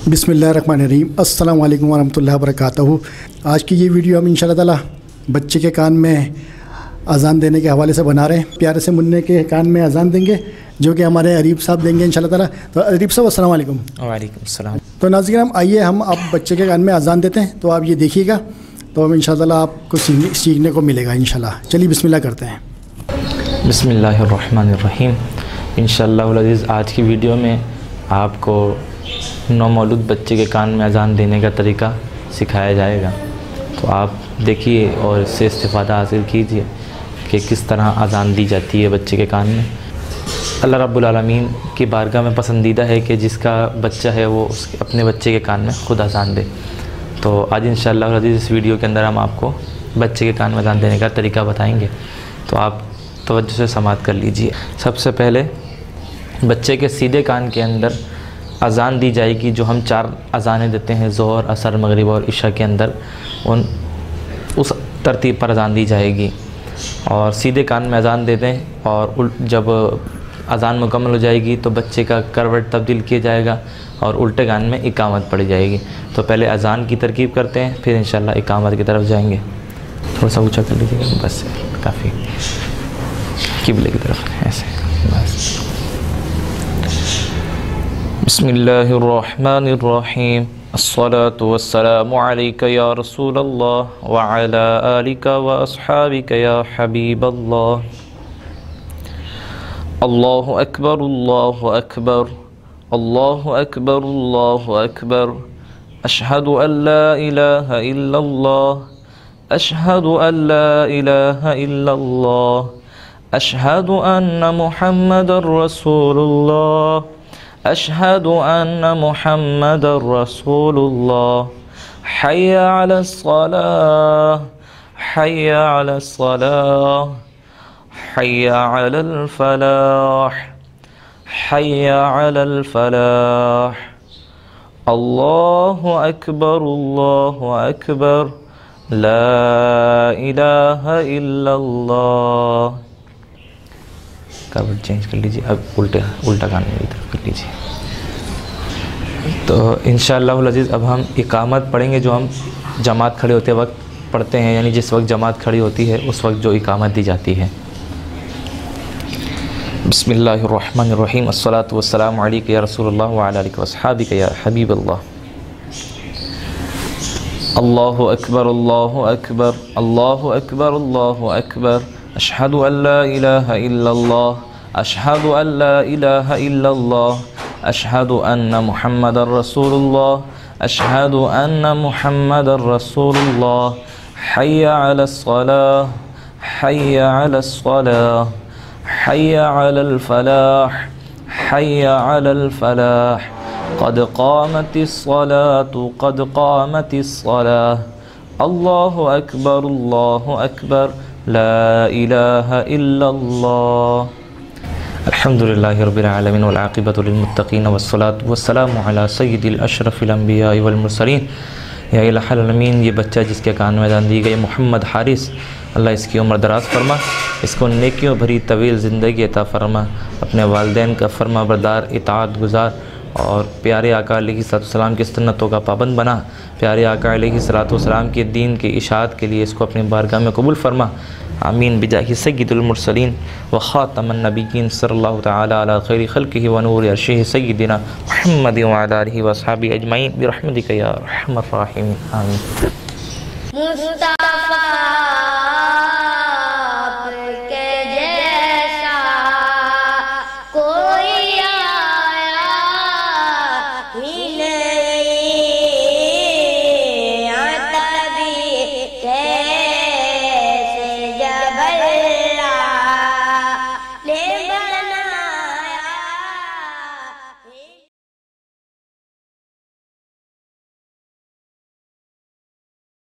बिस्मिल्लाहिर्रहमानिर्रहीम। अस्सलाम वालेकुम वरहमतुल्लाहि वबरकातुहू। आज की ये वीडियो हम इंशाअल्लाह ताला बच्चे के कान में अज़ान देने के हवाले से बना रहे हैं। प्यारे से मुन्ने के कान में अज़ान देंगे जो कि हमारे अरीब साहब देंगे इंशाअल्लाह ताला। तो अरीब साहब अस्सलाम वालेकुम। वालेकुम सलाम। तो नाज़रीन, हम आइए हम अब बच्चे के कान में अज़ान देते हैं। तो आप ये देखिएगा, तो हम इंशाअल्लाह ताला आपको सीखने को मिलेगा इंशाअल्लाह। चलिए बिस्मिल्लाह करते हैं। बिस्मिल्लाहिर्रहमानिर्रहीम। इंशाअल्लाह अज़ीज़ आज की वीडियो में आपको नौमौलूद बच्चे के कान में अज़ान देने का तरीका सिखाया जाएगा। तो आप देखिए और इससे इस्तिफ़ादा हासिल कीजिए कि किस तरह अज़ान दी जाती है बच्चे के कान में। अल्लाह रब्बुल आलमीन की बारगाह में पसंदीदा है कि जिसका बच्चा है वो उसके अपने बच्चे के कान में ख़ुद अज़ान दे। तो आज इंशाअल्लाह अज़ीज़ इस वीडियो के अंदर हम आपको बच्चे के कान में अज़ान देने का तरीका बताएँगे। तो आप तवज्जो से समाअत कर लीजिए। सबसे पहले बच्चे के सीधे कान के अंदर अज़ान दी जाएगी। जो हम 4 अज़ानें देते हैं ज़ोहर, असर, मगरिब और इशा के अंदर, उस तरतीब पर अज़ान दी जाएगी। और सीधे कान में अज़ान दे दें और जब अज़ान मुकम्मल हो जाएगी तो बच्चे का करवट तब्दील किया जाएगा और उल्टे कान में इकामत पड़ी जाएगी। तो पहले अज़ान की तरकीब करते हैं, फिर इंशाअल्लाह इकामत की तरफ जाएंगे। थोड़ा सा ऊँचा कर लीजिएगा, बस काफ़ी किबले की तरफ ऐसे बस। बिस्मिल्लाहिर्रहमानिर्रहीम। अस्सलातु वस्सलामु अलैका या रसूलल्लाह व अला आलिका व अस्हाबिका या हबीबल्लाह। अल्लाहु अकबर अल्लाहु अकबर अल्लाहु अकबर अल्लाहु अकबर। अशहदु अल्ला इलाहा इल्लल्लाह अशहदु अल्ला इलाहा इल्लल्लाह अशहदु अन्ना मुहम्मदर रसूलुल्लाह अशहदु अन्ना मुहम्मदर रसूलुल्लाह। हय्या अलस सलाह हय्या अलस सलाह हय्या अलल फलाह हय्या अलल फलाह। अल्लाहु अकबर ला इलाहा इल्लल्लाह। करवट चेंज कर लीजिए, अब उल्टा कान की तरफ कर लीजिए। तो इंशाअल्लाह अज़ीज़ अब हम इकामत पढ़ेंगे जो हम जमात खड़े होते वक्त पढ़ते हैं, यानी जिस वक्त जमात खड़ी होती है उस वक्त जो इकामत दी जाती है। बिस्मिल्लाहिर्रहमानिर्रहीम। अस्सलातु वस्सलामु अलैका या रसूलल्लाह व अला आलिका व अस्हाबिका या हबीबल्लाह। अल्लाहु अकबर अल्लाहु अकबर अल्लाहु अकबर अल्लाहु अकबर। अशहदु अल्ला इलाहा इल्लल्लाह अशहदु अल्ला इलाहा इल्लल्लाह अशहदु अन्ना मुहम्मदर रसूलुल्लाह अशहदु अन्ना मुहम्मदर रसूलुल्लाह। हय्या अलस सलाह हय्या अलस सलाह हय्या अलल फलाह हय्या अलल फलाह। क़द क़ामतिस सलातु क़द क़ामतिस सलाह। अल्लाहु अकबर ला इलाहा इल्लल्लाह। अल्हम्दुलिल्लाहि रब्बिल आलमीन वल आक़िबतु लिल मुत्तक़ीन वस्सलातु वस्सलामु अला सय्यिदिल अशरफिल अंबिया'i वल मुरसलीन। या इलाहल आलमीन, ये बच्चा जिसके कान में अज़ान दी गई मोहम्मद हारिस, अल्लाह इसकी उम्र दराज फरमा, इसको नेकियों भरी तवील ज़िंदगी अता फरमा, अपने वालिदैन का फरमा बरदार इताअत गुज़ार और प्यारे आका अलैहिस्सलाम की सुन्नतों का पाबंद बना। प्यारे आका अलैहिस्सलाम के दीन के इशाअत के लिए इसको अपनी बारगाह में कबूल फरमा। आमीन बिजाहि सय्यिदुल मुरसलीन व ख़ातमुन नबिय्यीन सल्लल्लाहु तआला अला खैरि खल्क़िहि व नूरि अर्शिहि सय्यिदिना मुहम्मदिन व अला आलिहि व अस्हाबिहि अजमईन बिरहमतिका या अरहमर राहिमीन। आमीन।